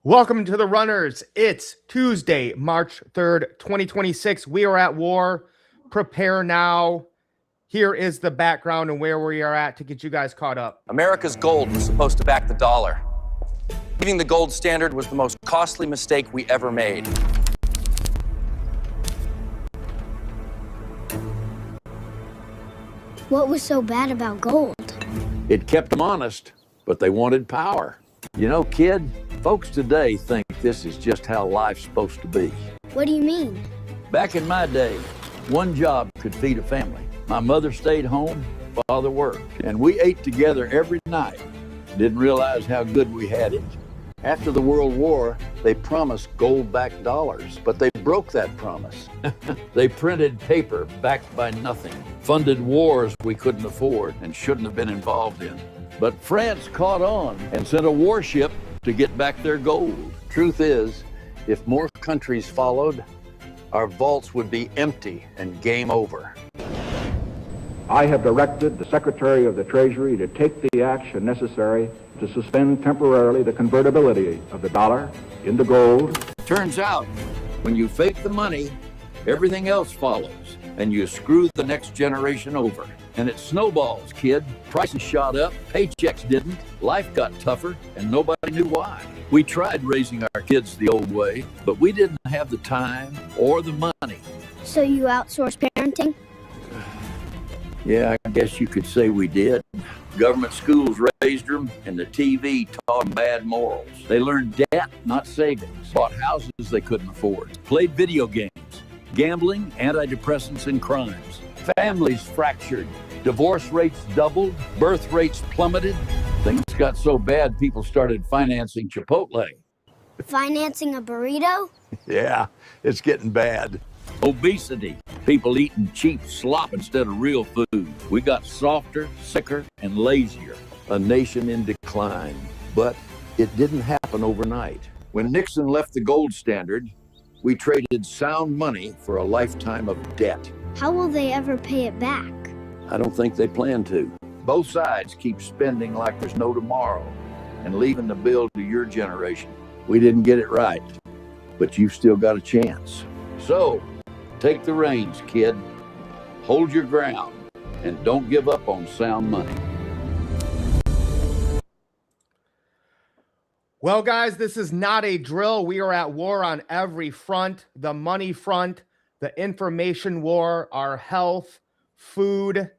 Welcome to the Runners. It's Tuesday, March 3rd, 2026. We are at war. Prepare now. Here is the background and where we are at to get you guys caught up. America's gold was supposed to back the dollar. Leaving the gold standard was the most costly mistake we ever made. What was so bad about gold? It kept them honest, but they wanted power. You know, kid, folks today think this is just how life's supposed to be. What do you mean? Back in my day, one job could feed a family. My mother stayed home, father worked, and we ate together every night. Didn't realize how good we had it. After the World War, they promised gold-backed dollars, but they broke that promise. They printed paper backed by nothing, funded wars we couldn't afford and shouldn't have been involved in. But France caught on and sent a warship to get back their gold. Truth is, if more countries followed, our vaults would be empty and game over. I have directed the Secretary of the Treasury to take the action necessary to suspend temporarily the convertibility of the dollar into gold. Turns out, when you fake the money, everything else follows, and you screw the next generation over. And it snowballs, kid. Prices shot up, paychecks didn't, life got tougher, and nobody knew why. We tried raising our kids the old way, but we didn't have the time or the money. So you outsource parenting? Yeah, I guess you could say we did. Government schools raised them, and the TV taught them bad morals. They learned debt, not savings. Bought houses they couldn't afford. Played video games. Gambling, antidepressants, and crimes. Families fractured. Divorce rates doubled. Birth rates plummeted. Things got so bad, people started financing Chipotle. Financing a burrito? Yeah, it's getting bad. Obesity. People eating cheap slop instead of real food. We got softer, sicker, and lazier. A nation in decline. But it didn't happen overnight. When Nixon left the gold standard, we traded sound money for a lifetime of debt. How will they ever pay it back? I don't think they plan to. Both sides keep spending like there's no tomorrow and leaving the bill to your generation. We didn't get it right, but you've still got a chance. So, take the reins, kid. Hold your ground and don't give up on sound money. Well, guys, this is not a drill. We are at war on every front. The money front, the information war, our health, food,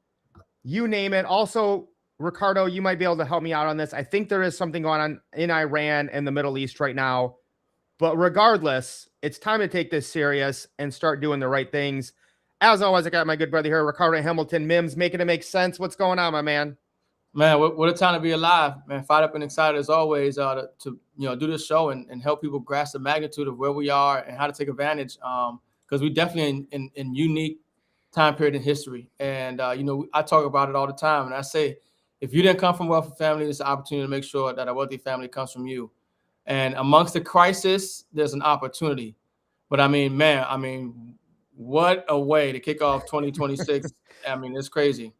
you name it. Also, Ricardo, you might be able to help me out on this. I think there is something going on in Iran and the Middle East right now. But regardless, it's time to take this serious and start doing the right things. As always, I got my good brother here, Ricardo Hamilton, Mims, making it make sense. What's going on, my man? Man, what a time to be alive, man. Fired up and excited as always to do this show and help people grasp the magnitude of where we are and how to take advantage. Because we definitely in unique time period in history. And, I talk about it all the time. And I say, if you didn't come from a wealthy family, it's an opportunity to make sure that a wealthy family comes from you. And amongst the crisis, there's an opportunity. But what a way to kick off 2026. It's crazy.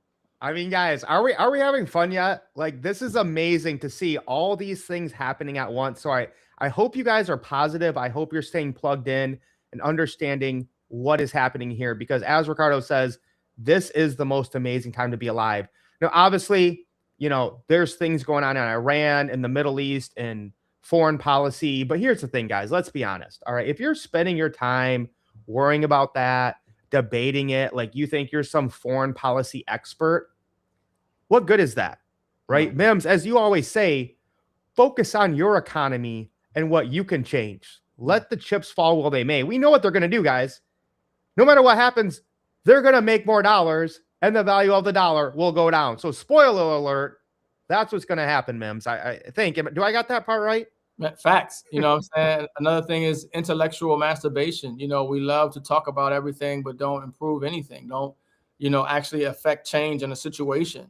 Guys, are we having fun yet? Like, this is amazing to see all these things happening at once. So I hope you guys are positive. I hope you're staying plugged in and understanding what is happening here, because as Ricardo says, this is the most amazing time to be alive. Now, obviously, there's things going on in Iran and the Middle East and foreign policy. But here's the thing, guys, let's be honest. All right. If you're spending your time worrying about that, debating it, like you think you're some foreign policy expert, what good is that? Right. Mims, as you always say, focus on your economy and what you can change. Let the chips fall where they may. We know what they're going to do, guys. No matter what happens, they're going to make more dollars and the value of the dollar will go down. So spoiler alert, that's what's going to happen, Mims. I think. Do I got that part right? Facts. You know what I'm saying? Another thing is intellectual masturbation. We love to talk about everything, but don't improve anything. Don't, actually affect change in a situation.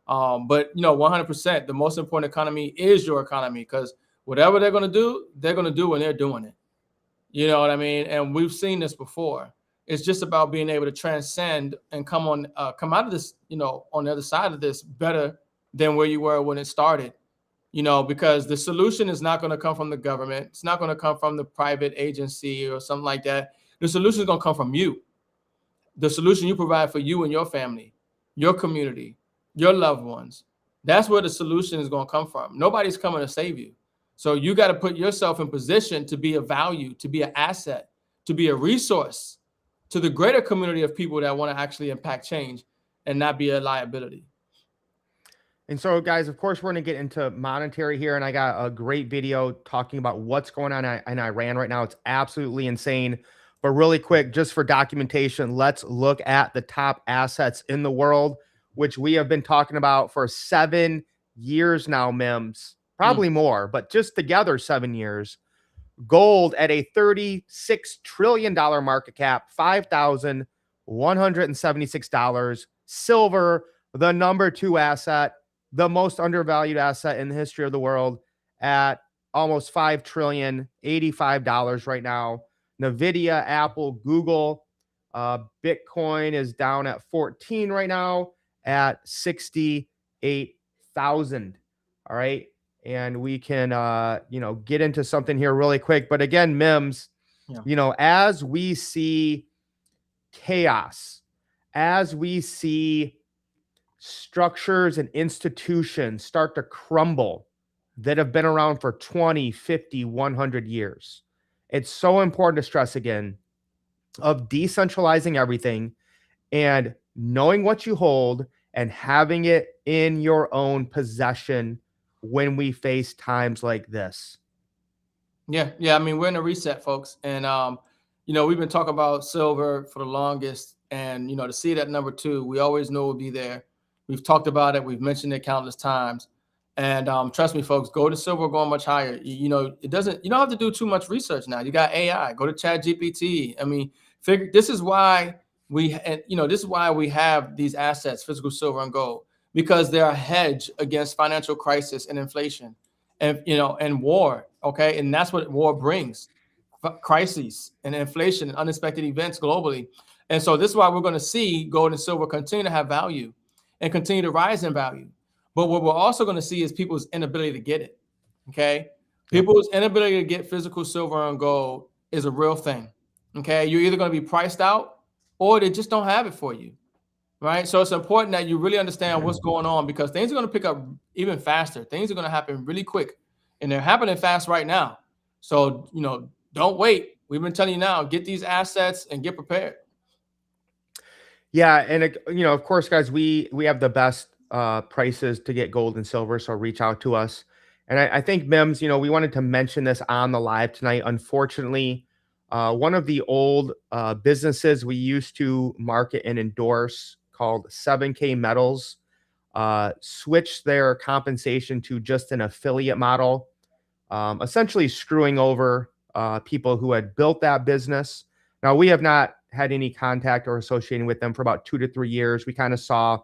But 100%, the most important economy is your economy, because whatever they're going to do when they're doing it. You know what I mean? And we've seen this before. It's just about being able to transcend and come out of this, on the other side of this better than where you were when it started. because the solution is not going to come from the government. It's not going to come from the private agency or something like that. The solution is going to come from you. The solution you provide for you and your family, your community, your loved ones. That's where the solution is going to come from. Nobody's coming to save you. So you got to put yourself in position to be a value, to be an asset, to be a resource to the greater community of people that want to actually impact change and not be a liability. And so, guys, of course, we're going to get into monetary here. And I got a great video talking about what's going on in Iran right now. It's absolutely insane. But really quick, just for documentation, let's look at the top assets in the world, which we have been talking about for 7 years now, Mims. Probably more, but just together 7 years. Gold at a $36 trillion market cap, $5,176. Silver, the number 2 asset, the most undervalued asset in the history of the world, at almost $5 trillion, $85 right now. NVIDIA, Apple, Google, Bitcoin is down at 14 right now at 68,000. All right. And we can, get into something here really quick. But again, Mims, as we see chaos, as we see structures and institutions start to crumble that have been around for 20, 50, 100 years, it's so important to stress again of decentralizing everything and knowing what you hold and having it in your own possession when we face times like this. Yeah. I mean, we're in a reset, folks. And, we've been talking about silver for the longest. And, to see it at number 2, we always knew it would be there. We've talked about it. We've mentioned it countless times. And trust me, folks, gold and silver are going much higher. You don't have to do too much research now. You got AI. Go to ChatGPT. I mean, this is why we have these assets, physical silver and gold, because they're a hedge against financial crisis and inflation, and war. Okay, and that's what war brings: crises and inflation and unexpected events globally. And so this is why we're going to see gold and silver continue to have value and continue to rise in value. But what we're also going to see is people's inability to get it. Okay. People's inability to get physical silver and gold is a real thing. Okay. You're either going to be priced out or they just don't have it for you. Right. So it's important that you really understand what's going on, because things are going to pick up even faster. Things are going to happen really quick, and they're happening fast right now. So, don't wait. We've been telling you now, get these assets and get prepared. Yeah. And, of course, guys, we have the best prices to get gold and silver. So reach out to us. And I think, Mims, we wanted to mention this on the live tonight. Unfortunately, one of the old businesses we used to market and endorse, called 7K Metals, switched their compensation to just an affiliate model, essentially screwing over people who had built that business. Now, we have not had any contact or associating with them for about 2 to 3 years. We kind of saw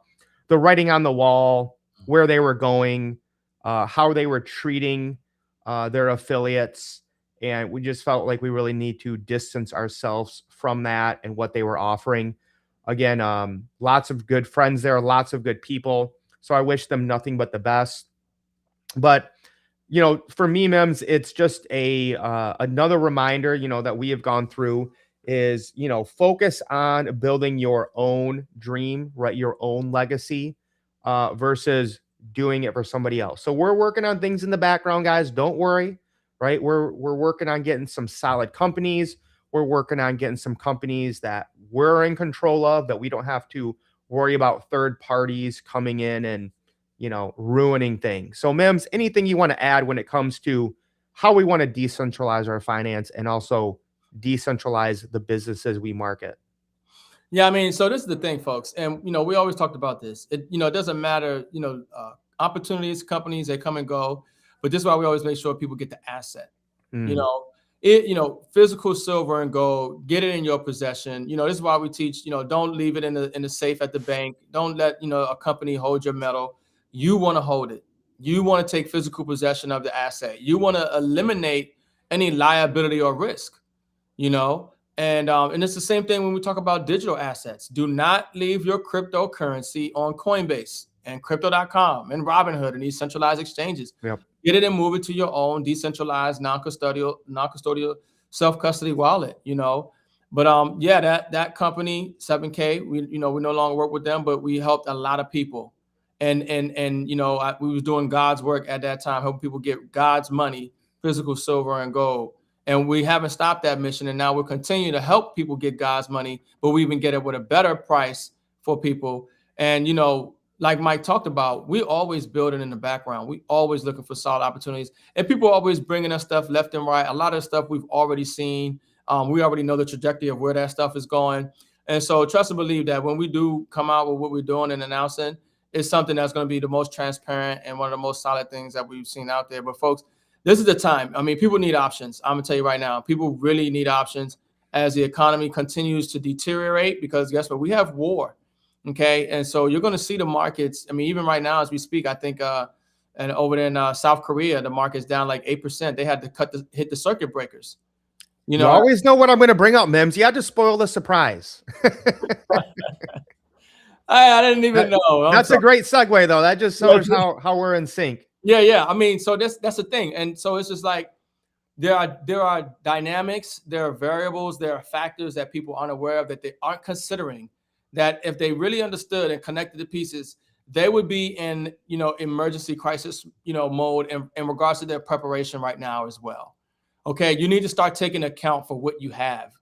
the writing on the wall, where they were going, how they were treating their affiliates. And we just felt like we really need to distance ourselves from that and what they were offering. Again, lots of good friends there, lots of good people. So I wish them nothing but the best. But, for me, Mims, it's just another reminder, that we have gone through is, focus on building your own dream, right? Your own legacy versus doing it for somebody else. So we're working on things in the background, guys. Don't worry, right? We're working on getting some solid companies. We're working on getting some companies that we're in control of, that we don't have to worry about third parties coming in and, ruining things. So, Mims, anything you want to add when it comes to how we want to decentralize our finance and also decentralize the businesses we market? Yeah, I mean, so this is the thing, folks. And, we always talked about this. It doesn't matter, opportunities, companies, they come and go. But this is why we always make sure people get the asset. Physical silver and gold, get it in your possession. This is why we teach, don't leave it in the safe at the bank. Don't let, a company hold your metal. You want to hold it. You want to take physical possession of the asset. You want to eliminate any liability or risk, and it's the same thing when we talk about digital assets. Do not leave your cryptocurrency on Coinbase and crypto.com and Robinhood and these centralized exchanges. Yep. get it and move it to your own decentralized, non-custodial self-custody wallet, you know. But yeah, that company 7K, we no longer work with them, but we helped a lot of people, and you know, we was doing God's work at that time, helping people get God's money, physical silver and gold. And we haven't stopped that mission, and now we're continuing to help people get God's money, but we even get it with a better price for people. And you know, like Mike talked about, we always building in the background. We always looking for solid opportunities, and people are always bringing us stuff left and right. A lot of stuff we've already seen. We already know the trajectory of where that stuff is going. And so trust and believe that when we do come out with what we're doing and announcing, it's something that's going to be the most transparent and one of the most solid things that we've seen out there. But folks, this is the time. I mean, people need options. I'm gonna tell you right now, people really need options as the economy continues to deteriorate, because guess what? We have war. Okay. And so you're going to see the markets. I mean, even right now, as we speak, I think, and over there in South Korea, the market's down like 8%. They had to hit the circuit breakers. You know, you always know what I'm going to bring up, Mims. You had to spoil the surprise. I didn't even know. That's a great segue, though. That just shows how we're in sync. Yeah. I mean, so that's the thing. And so it's just like there are dynamics, there are variables, there are factors that people aren't aware of, that they aren't considering, that if they really understood and connected the pieces, they would be in, you know, emergency crisis, you know, mode in regards to their preparation right now as well. Okay. You need to start taking account for what you have.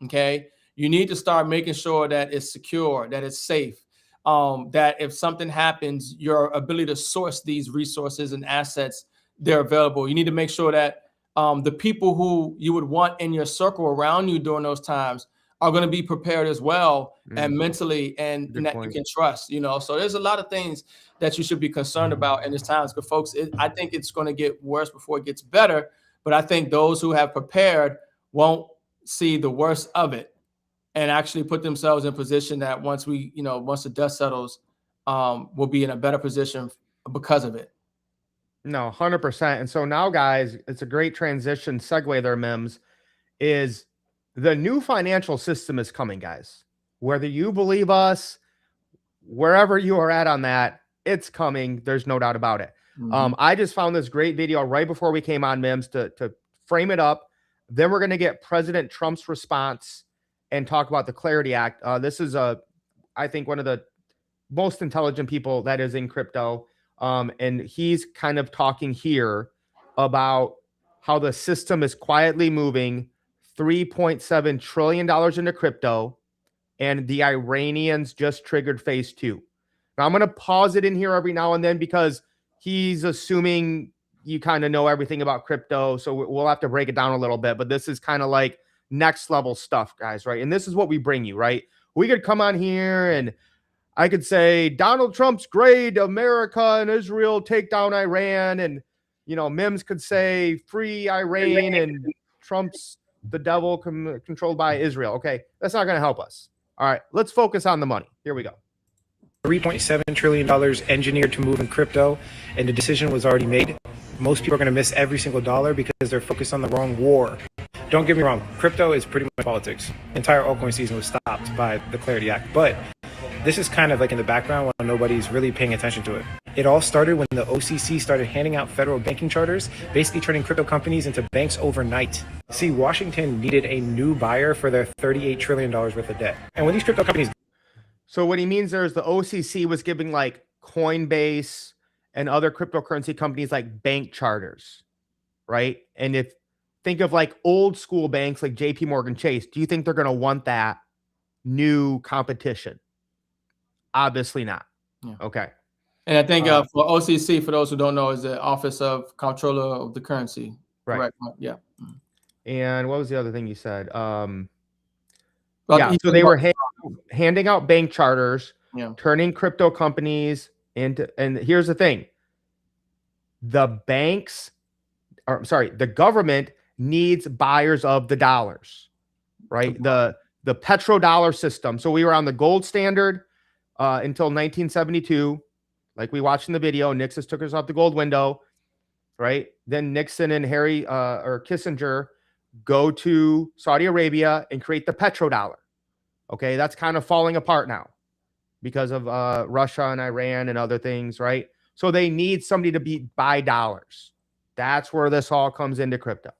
Okay. You need to start making sure that it's secure, that it's safe. That if something happens, your ability to source these resources and assets, they're available. You need to make sure that the people who you would want in your circle around you during those times are going to be prepared as well, and mentally, and that you can trust, you know. So there's a lot of things that you should be concerned about in this times. But folks, I think it's going to get worse before it gets better. But I think those who have prepared won't see the worst of it, and actually put themselves in position that once the dust settles, we'll be in a better position because of it. No, 100%. And so now, guys, it's a great transition segue there, Mims, is the new financial system is coming, guys. Whether you believe us, wherever you are at on that, it's coming. There's no doubt about it. I just found this great video right before we came on, Mims, to frame it up. Then we're going to get President Trump's response and talk about the Clarity Act. This is I think one of the most intelligent people that is in crypto. And he's kind of talking here about how the system is quietly moving $3.7 trillion into crypto, and the Iranians just triggered phase 2. Now, I'm going to pause it in here every now and then because he's assuming you kind of know everything about crypto. So we'll have to break it down a little bit. But this is kind of like next level stuff, guys, right? And this is what we bring you, right? We could come on here and I could say Donald Trump's great, America and Israel take down Iran. And, you know, Mims could say free Iran and Trump's the devil controlled by Israel. Okay, that's not going to help us. All right, let's focus on the money. Here we go. $3.7 trillion engineered to move in crypto, and the decision was already made. Most people are going to miss every single dollar because they're focused on the wrong war. Don't get me wrong, crypto is pretty much politics. The entire altcoin season was stopped by the Clarity Act, but this is kind of like in the background when nobody's really paying attention to it. It all started when the OCC started handing out federal banking charters, basically turning crypto companies into banks overnight. See, Washington needed a new buyer for their $38 trillion worth of debt. And when these crypto companies... So what he means there is the OCC was giving like Coinbase and other cryptocurrency companies like bank charters, right? And if think of like old school banks like JP Morgan Chase, do you think they're going to want that new competition? Obviously not. Yeah. Okay. And I think for OCC, for those who don't know, is the Office of Comptroller of the Currency. Right. Correct. Yeah. And what was the other thing you said? Well, yeah. So they were handing out bank charters, turning crypto companies into, and here's the thing. The government needs buyers of the dollars, right? The petrodollar system. So we were on the gold standard until 1972, like we watched in the video. Nixon took us off the gold window, right? Then Nixon and or Kissinger go to Saudi Arabia and create the petrodollar. Okay, that's kind of falling apart now because of Russia and Iran and other things, right? So they need somebody to buy dollars. That's where this all comes into crypto.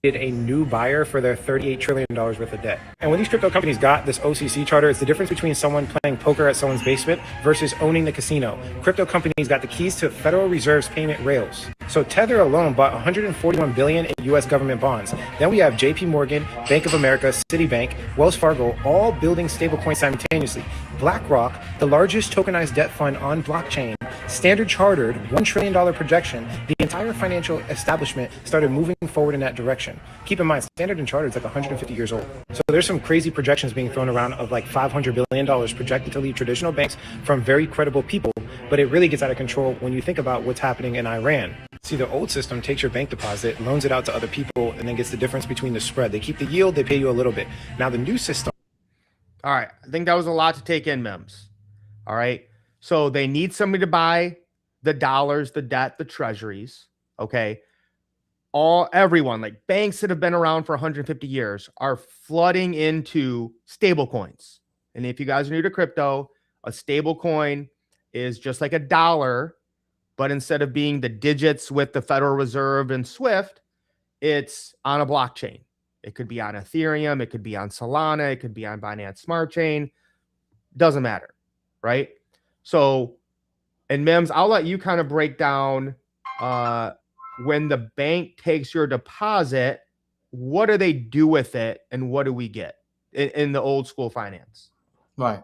A new buyer for their $38 trillion worth of debt. And when these crypto companies got this OCC charter, it's the difference between someone playing poker at someone's basement versus owning the casino. Crypto companies got the keys to Federal Reserve's payment rails. So Tether alone bought $141 billion in US government bonds. Then we have JP Morgan, Bank of America, Citibank, Wells Fargo, all building stablecoins simultaneously. BlackRock, the largest tokenized debt fund on blockchain, Standard Chartered, $1 trillion projection. The entire financial establishment started moving forward in that direction. Keep in mind, Standard & Chartered is like 150 years old. So there's some crazy projections being thrown around of like $500 billion projected to leave traditional banks from very credible people, but it really gets out of control when you think about what's happening in Iran. See, the old system takes your bank deposit, loans it out to other people, and then gets the difference between the spread. They keep the yield, they pay you a little bit. Now the new system. All right. I think that was a lot to take in, Mims. All right. So they need somebody to buy the dollars, the debt, the treasuries. Okay. Everyone, like banks that have been around for 150 years, are flooding into stable coins. And if you guys are new to crypto, a stable coin is just like a dollar, but instead of being the digits with the Federal Reserve and Swift, it's on a blockchain. It could be on Ethereum, it could be on Solana, it could be on Binance Smart Chain. Doesn't matter, right? So, and Mims, I'll let you kind of break down when the bank takes your deposit, what do they do with it and what do we get in the old school finance? Right.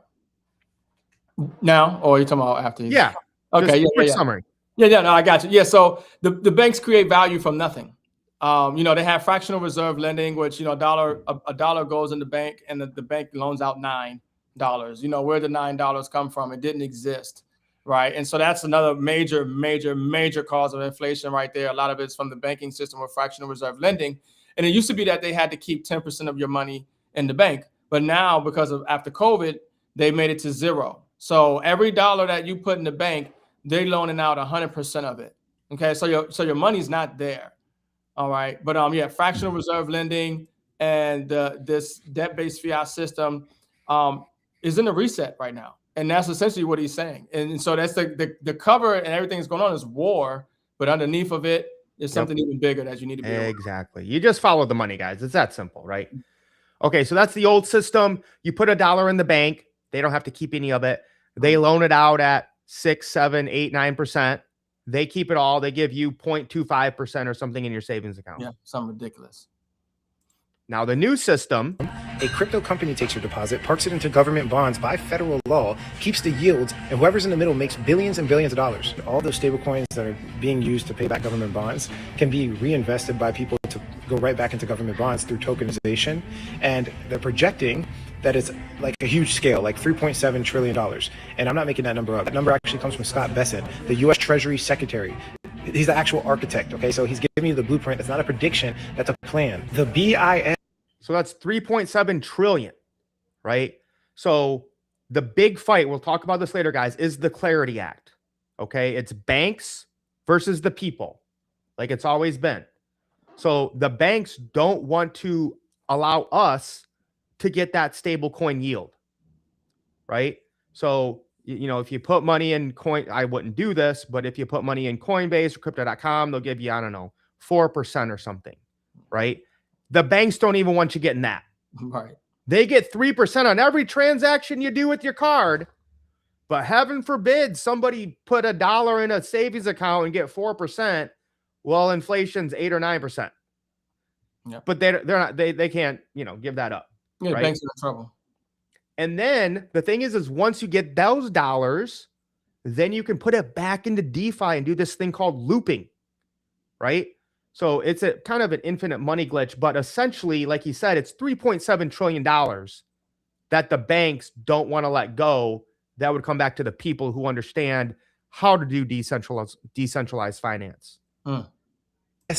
Now, or are you talking about after? Yeah. Okay. Quick summary. Yeah, no, I got you. Yeah, so the banks create value from nothing. They have fractional reserve lending, which, a dollar goes in the bank and the bank loans out $9. Where did $9 come from? It didn't exist. Right. And so that's another major cause of inflation right there. A lot of it's from the banking system with fractional reserve lending. And it used to be that they had to keep 10% of your money in the bank. But now, because of after COVID, they made it to zero. So every dollar that you put in the bank, they're loaning out 100% of it. OK, so your money's not there. All right. But fractional reserve lending and this debt-based fiat system is in a reset right now. And that's essentially what he's saying. And so that's the cover and everything that's going on is war, but underneath of it is something even bigger that you need to be aware of. Exactly. You just follow the money, guys. It's that simple, right? Okay, so that's the old system. You put a dollar in the bank. They don't have to keep any of it. They loan it out at 6, 7, 8, 9%. They keep it all. They give you 0.25% or something in your savings account. Yeah, something ridiculous. Now, the new system. A crypto company takes your deposit, parks it into government bonds by federal law, keeps the yields, and whoever's in the middle makes billions and billions of dollars. All those stable coins that are being used to pay back government bonds can be reinvested by people to go right back into government bonds through tokenization. And they're projecting that it's like a huge scale, like $3.7 trillion. And I'm not making that number up. That number actually comes from Scott Bessent, the U.S. Treasury Secretary. He's the actual architect, okay? So he's giving you the blueprint. That's not a prediction. That's a plan. The BIS. So that's 3.7 trillion, right? So the big fight, we'll talk about this later, guys, is the Clarity Act, okay? It's banks versus the people, like it's always been. So the banks don't want to allow us to get that stable coin yield, right? So, if you put money in coin, I wouldn't do this, but if you put money in Coinbase or crypto.com, they'll give you, 4% or something, right? The banks don't even want you getting that. Right. They get 3% on every transaction you do with your card. But heaven forbid somebody put $1 in a savings account and get 4%. Well, inflation's 8 or 9%. Yeah. But they're not, they can't, give that up. Yeah, right? banks are in trouble. And then the thing is once you get those dollars, then you can put it back into DeFi and do this thing called looping, right? So it's a kind of an infinite money glitch, but essentially, like he said, it's $3.7 trillion that the banks don't want to let go. That would come back to the people who understand how to do decentralized finance.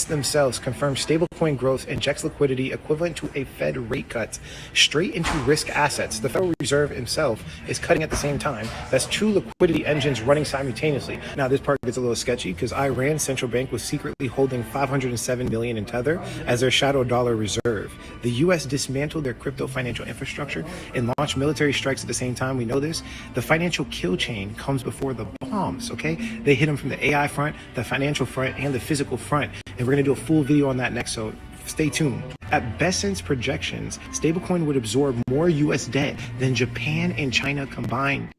Themselves confirm stablecoin growth injects liquidity equivalent to a Fed rate cut straight into risk assets. The Federal Reserve himself is cutting at the same time. That's two liquidity engines running simultaneously. Now, this part gets a little sketchy because Iran's central bank was secretly holding $507 million in Tether as their shadow dollar reserve. The U.S. dismantled their crypto financial infrastructure and launched military strikes at the same time. We know this. The financial kill chain comes before the bomb. bombs, okay? They hit them from the AI front, the financial front, and the physical front. And we're gonna do a full video on that next, so stay tuned. At Bessent's projections, stablecoin would absorb more US debt than Japan and China combined.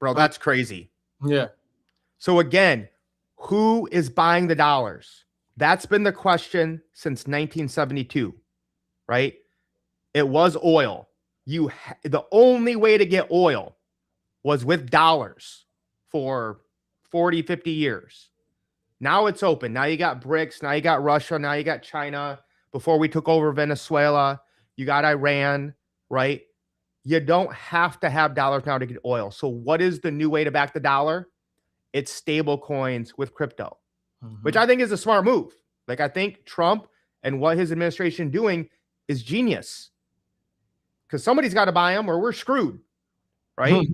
Bro, that's crazy. Yeah. So again, who is buying the dollars? That's been the question since 1972, right? It was oil. The only way to get oil was with dollars for 40, 50 years. Now it's open. Now you got BRICS. Now you got Russia. Now you got China. Before we took over Venezuela, you got Iran, right? You don't have to have dollars now to get oil. So what is the new way to back the dollar? It's stable coins with crypto, which I think is a smart move. Like, I think Trump and what his administration doing is genius, because somebody's got to buy them or we're screwed, right?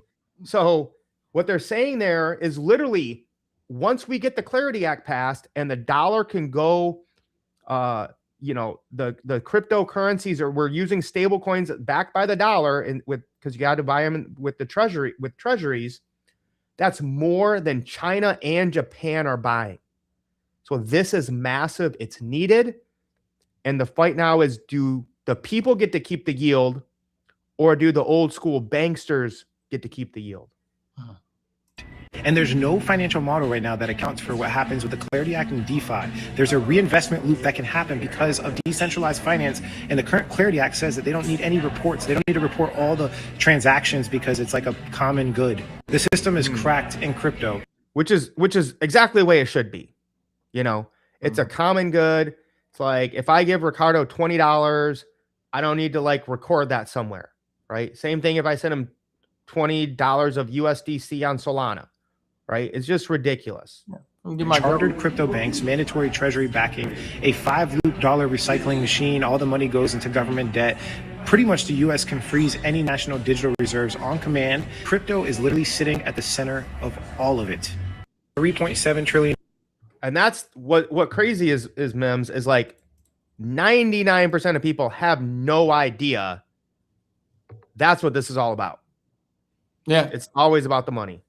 So what they're saying there is literally, once we get the Clarity Act passed and the dollar can go, the cryptocurrencies, or we're using stable coins backed by the dollar, and because you got to buy them with the treasuries, that's more than China and Japan are buying. So this is massive. It's needed. And the fight now is, do the people get to keep the yield, or do the old school banksters get to keep the yield? And there's no financial model right now that accounts for what happens with the Clarity Act and DeFi. There's a reinvestment loop that can happen because of decentralized finance. And the current Clarity Act says that they don't need any reports. They don't need to report all the transactions because it's like a common good. The system is cracked in crypto. Which is exactly the way it should be. It's a common good. It's like, if I give Ricardo $20, I don't need to record that somewhere, right? Same thing if I send him $20 of USDC on Solana, right? It's just ridiculous. Chartered crypto banks, mandatory treasury backing, a $5 recycling machine. All the money goes into government debt. Pretty much the US can freeze any national digital reserves on command. Crypto is literally sitting at the center of all of it. 3.7 trillion. And that's what crazy is Mims, is 99% of people have no idea that's what this is all about. Yeah. It's always about the money.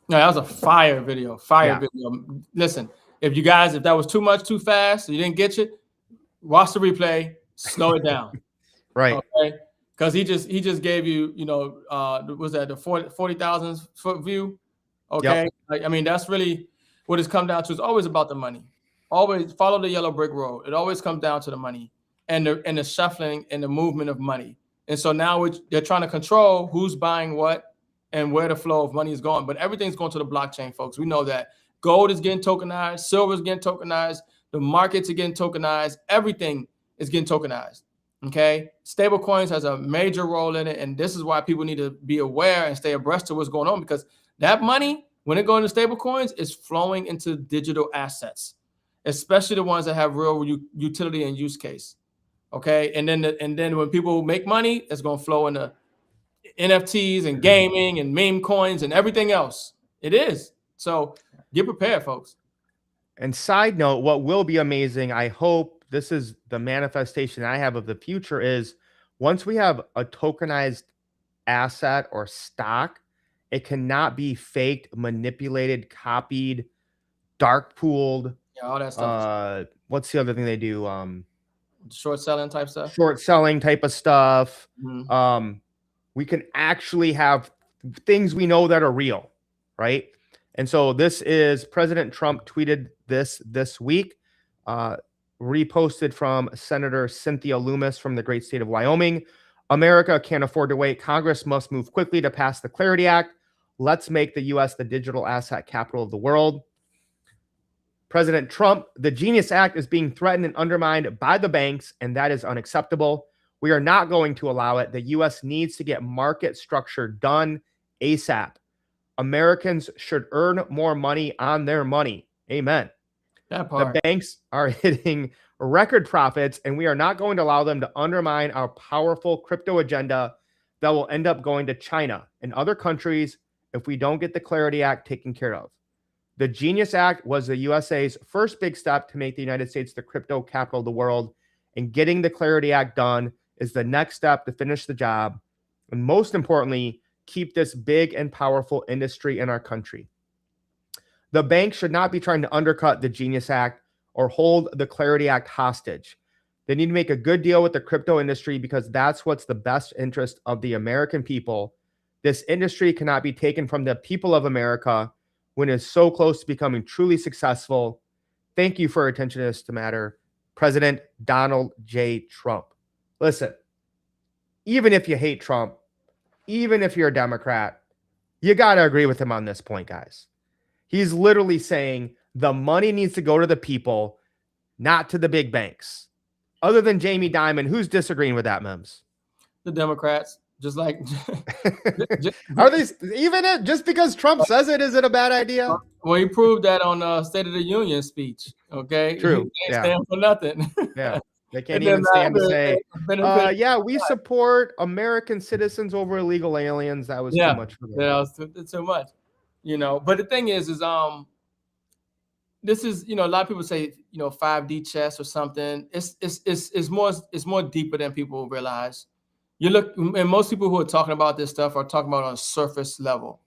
No, that was a fire video. Video. Listen, if that was too much, too fast, you didn't get it, watch the replay, slow it down. Right. Okay. Because he just gave you, was that the 40,000 foot view? Okay. Yep. I mean, that's really what it's come down to. It's always about the money. Always follow the yellow brick road. It always comes down to the money and the shuffling and the movement of money. And so now they're trying to control who's buying what and where the flow of money is going. But everything's going to the blockchain, folks. We know that gold is getting tokenized, silver is getting tokenized, the markets are getting tokenized, everything is getting tokenized. Okay, stable coins has a major role in it, and this is why people need to be aware and stay abreast of what's going on, because that money, when it goes into stable coins, is flowing into digital assets, especially the ones that have real utility and use case. Okay, and then when people make money, it's going to flow into NFTs and gaming and meme coins and everything else. It is. So get prepared, folks. And side note, what will be amazing, I hope this is the manifestation I have of the future, is once we have a tokenized asset or stock, it cannot be faked, manipulated, copied, dark pooled. Yeah, all that stuff. What's the other thing they do? Short selling type stuff. Short selling type of stuff. Mm-hmm. We can actually have things we know that are real, right? And so this is President Trump tweeted this week, reposted from Senator Cynthia Lummis from the great state of Wyoming. America can't afford to wait. Congress must move quickly to pass the Clarity Act. Let's make the U.S. the digital asset capital of the world. President Trump, the Genius Act is being threatened and undermined by the banks, and that is unacceptable. We are not going to allow it. The U.S. needs to get market structure done ASAP. Americans should earn more money on their money. Amen. That part. The banks are hitting record profits, and we are not going to allow them to undermine our powerful crypto agenda that will end up going to China and other countries if we don't get the Clarity Act taken care of. The Genius Act was the USA's first big step to make the United States the crypto capital of the world, and getting the Clarity Act done is the next step to finish the job, and most importantly, keep this big and powerful industry in our country. The bank should not be trying to undercut the Genius Act or hold the Clarity Act hostage. They need to make a good deal with the crypto industry because that's what's the best interest of the American people. This industry cannot be taken from the people of America when it is so close to becoming truly successful. Thank you for your attention to this matter. President Donald J. Trump. Listen, even if you hate Trump, even if you're a Democrat, you got to agree with him on this point, guys. He's literally saying the money needs to go to the people, not to the big banks. Other than Jamie Dimon, who's disagreeing with that, Mims? The Democrats, just like Are these even just because Trump says it, is it a bad idea? well, he proved that on State of the Union speech. Okay, True. He can't stand for nothing. Yeah, they can't And even then, stand to say, benefit- we support American citizens over illegal aliens. That was Yeah, too much for them. that was too much, But the thing is this is, a lot of people say, 5D chess or something. It's more deeper than people realize. You look, and most people who are talking about this stuff are talking about on a surface level.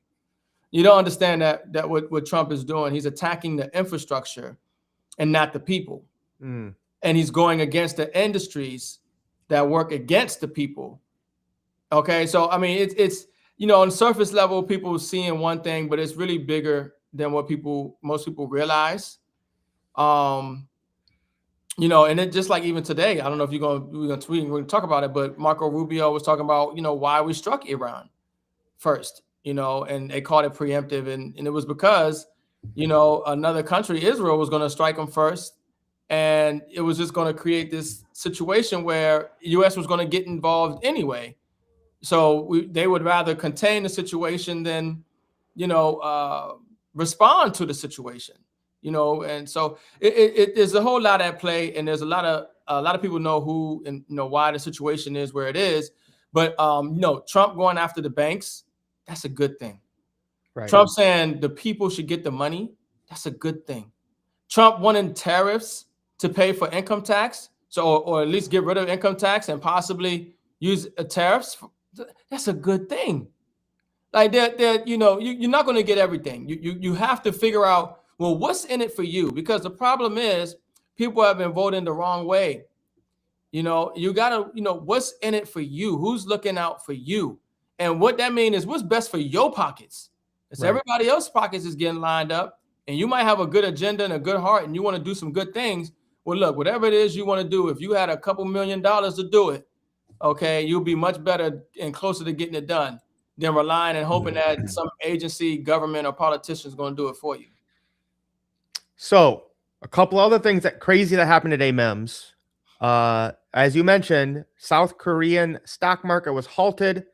You don't understand that what Trump is doing, he's attacking the infrastructure and not the people. Mm. And he's going against the industries that work against the people. Okay, so I mean, it's on surface level, people seeing one thing, but it's really bigger than what most people realize. And it just like even today, I don't know if we're gonna tweet, we're gonna talk about it, but Marco Rubio was talking about why we struck Iran first, and they called it preemptive, and it was because another country, Israel, was going to strike them first, and it was just going to create this situation where the U.S. was going to get involved anyway. So they would rather contain the situation than respond to the situation. And so there's a whole lot at play, and there's a lot of people know who and why the situation is where it is. But Trump going after the banks, that's a good thing. Right. Trump saying the people should get the money, that's a good thing. Trump wanting tariffs to pay for income tax, or at least get rid of income tax and possibly use tariffs, that's a good thing. Like that, you're not going to get everything. You have to figure out, well, what's in it for you? Because the problem is people have been voting the wrong way. You gotta, what's in it for you? Who's looking out for you? And what that means is what's best for your pockets. Because Right. everybody else's pockets is getting lined up, and you might have a good agenda and a good heart, and you want to do some good things. Well, look, whatever it is you want to do, if you had a couple $1 million to do it, okay, you'll be much better and closer to getting it done than relying and hoping that some agency, government, or politician is going to do it for you. So a couple other things crazy that happened today, Mims. As you mentioned, South Korean stock market was halted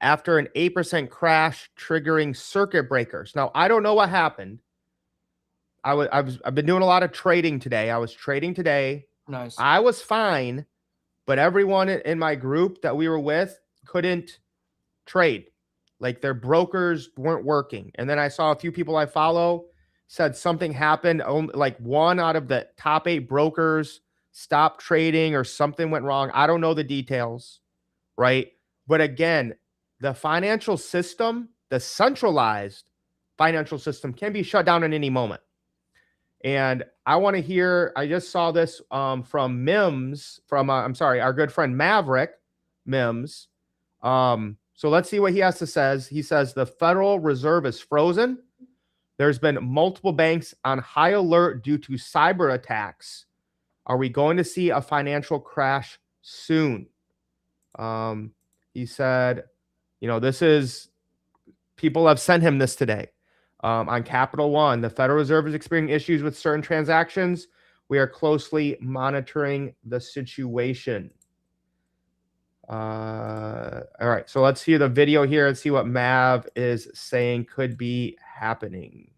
after an 8% crash triggering circuit breakers. Now, I don't know what happened. I've been doing a lot of trading today. I was trading today. Nice. I was fine, but everyone in my group that we were with couldn't trade. Like their brokers weren't working. And then I saw a few people I follow said something happened. Like one out of the top 8 brokers stopped trading or something went wrong. I don't know the details, right? But again, the financial system, the centralized financial system can be shut down at any moment. And I want to hear, I just saw this from Mims, our good friend Maverick Mims. So let's see what he has to say. He says the Federal Reserve is frozen. There's been multiple banks on high alert due to cyber attacks. Are we going to see a financial crash soon? He said, people have sent him this today. On Capital One, the Federal Reserve is experiencing issues with certain transactions. We are closely monitoring the situation. All right, so let's hear the video here and see what Mav is saying could be happening.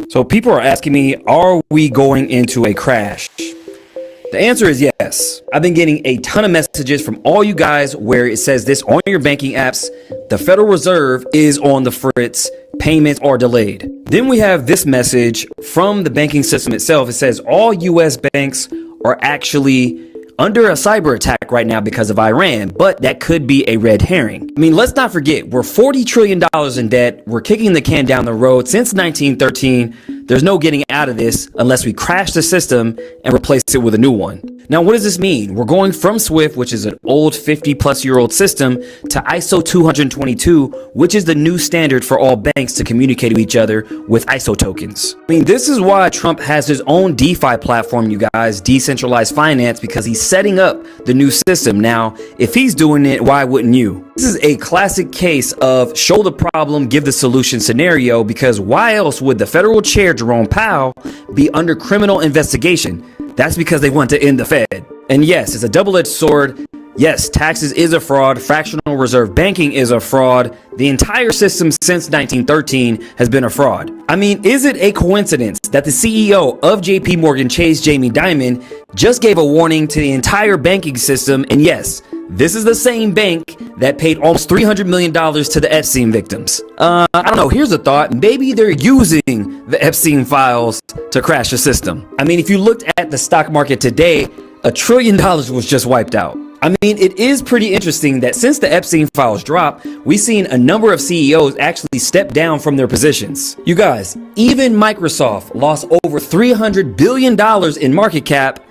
So people are asking me, are we going into a crash? The answer is yes. I've been getting a ton of messages from all you guys where it says this on your banking apps. The Federal Reserve is on the fritz. Payments are delayed. Then we have this message from the banking system itself. It says all U.S. banks are actually under a cyber attack right now because of Iran, but that could be a red herring. I mean, let's not forget, we're $40 trillion in debt. We're kicking the can down the road since 1913. There's no getting out of this unless we crash the system and replace it with a new one. Now, what does this mean? We're going from SWIFT, which is an old 50-plus-year-old system, to ISO 222, which is the new standard for all banks to communicate with each other with ISO tokens. I mean, this is why Trump has his own DeFi platform, you guys, decentralized finance, because he's setting up the new system. Now, if he's doing it, why wouldn't you? This is a classic case of show the problem, give the solution scenario, because why else would the federal chair, Jerome Powell, be under criminal investigation? That's because they want to end the Fed. And yes, it's a double-edged sword. Yes, taxes is a fraud. Fractional reserve banking is a fraud. The entire system since 1913 has been a fraud. I mean, is it a coincidence that the CEO of JP Morgan Chase, Jamie Dimon, just gave a warning to the entire banking system? And yes, this is the same bank that paid almost $300 million to the Epstein victims. I don't know, here's a thought. Maybe they're using the Epstein files to crash the system. I mean, if you looked at the stock market today, $1 trillion was just wiped out. I mean, it is pretty interesting that since the Epstein files dropped, we've seen a number of CEOs actually step down from their positions. You guys, even Microsoft lost over $300 billion in market cap,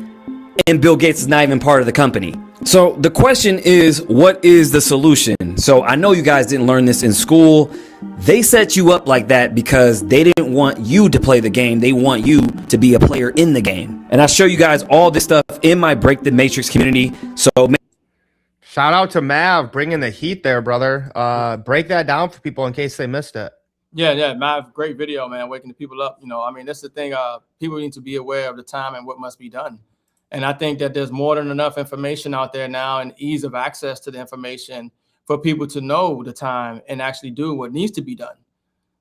and Bill Gates is not even part of the company. So the question is, what is the solution? So I know you guys didn't learn this in school. They set you up like that because they didn't want you to play the game. They want you to be a player in the game. And I show you guys all this stuff in my Break the Matrix community. So shout out to Mav bringing the heat there, brother. Break that down for people in case they missed it. Yeah, Mav, great video, man, waking the people up. You know, I mean, that's the thing. People need to be aware of the time and what must be done. And I think that there's more than enough information out there now and ease of access to the information for people to know the time and actually do what needs to be done.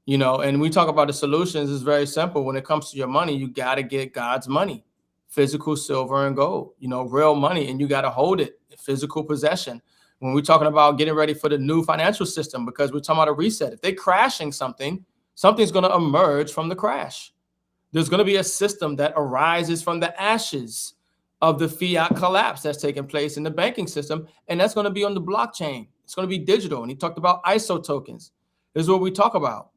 You know, and we talk about the solutions. It's very simple. When it comes to your money, you got to get God's money, physical silver and gold, you know, real money, and you got to hold it, physical possession. When we're talking about getting ready for the new financial system, because we're talking about a reset. If they're crashing something, something's going to emerge from the crash. There's going to be a system that arises from the ashes of the fiat collapse that's taking place in the banking system, and that's going to be on the blockchain. It's going to be digital. And he talked about ISO tokens. This is what we talk about.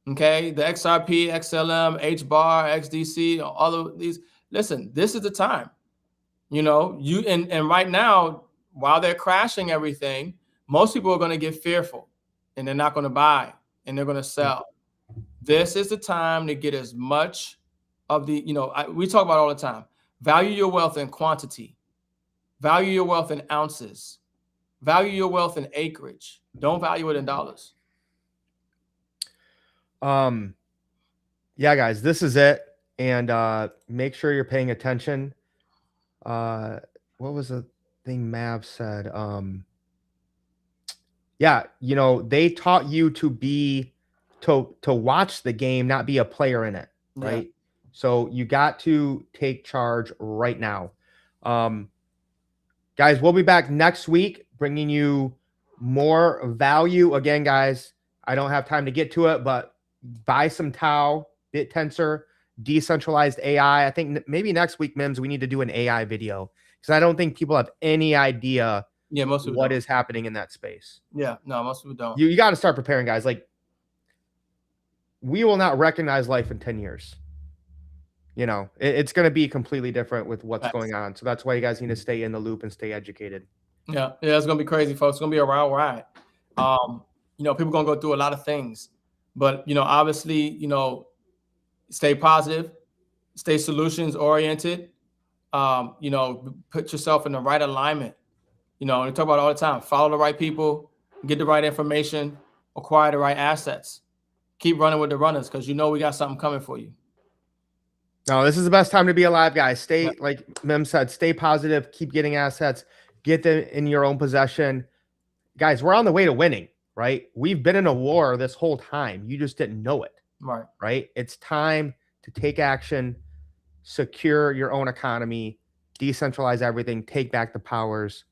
Okay, the XRP, XLM, HBAR, XDC, all of these. Listen, this is the time. You know, and right now, while they're crashing everything, most people are going to get fearful, and they're not going to buy, and they're going to sell. This is the time to get as much of the, you know, we talk about all the time. Value your wealth in quantity. Value your wealth in ounces. Value your wealth in acreage. Don't value it in dollars. Yeah, guys, this is it. And make sure you're paying attention. What was the thing Mav said? Yeah, you know, they taught you to watch the game, not be a player in it, right? Yeah. So you got to take charge right now. Guys, we'll be back next week bringing you more value. Again, guys, I don't have time to get to it, but buy some Tau, BitTensor, decentralized AI. I think maybe next week, Mims, we need to do an AI video because I don't think people have any idea most of what is happening in that space. Yeah, no, most people don't. You got to start preparing, guys. Like, we will not recognize life in 10 years. You know, it's going to be completely different with what's going on. So that's why you guys need to stay in the loop and stay educated. Yeah, it's going to be crazy, folks. It's going to be a wild ride. You know, people are going to go through a lot of things. But, you know, obviously, you know, stay positive, stay solutions oriented, you know, put yourself in the right alignment. You know, and we talk about it all the time. Follow the right people, get the right information, acquire the right assets. Keep running with the runners because you know we got something coming for you. No, this is the best time to be alive, guys. Stay, like Mem said, stay positive, keep getting assets, get them in your own possession. Guys, we're on the way to winning, right? We've been in a war this whole time. You just didn't know it. Right? It's time to take action, secure your own economy, decentralize everything, take back the powers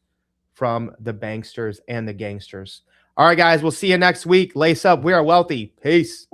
from the banksters and the gangsters. All right, guys, we'll see you next week. Lace up. We are wealthy. Peace.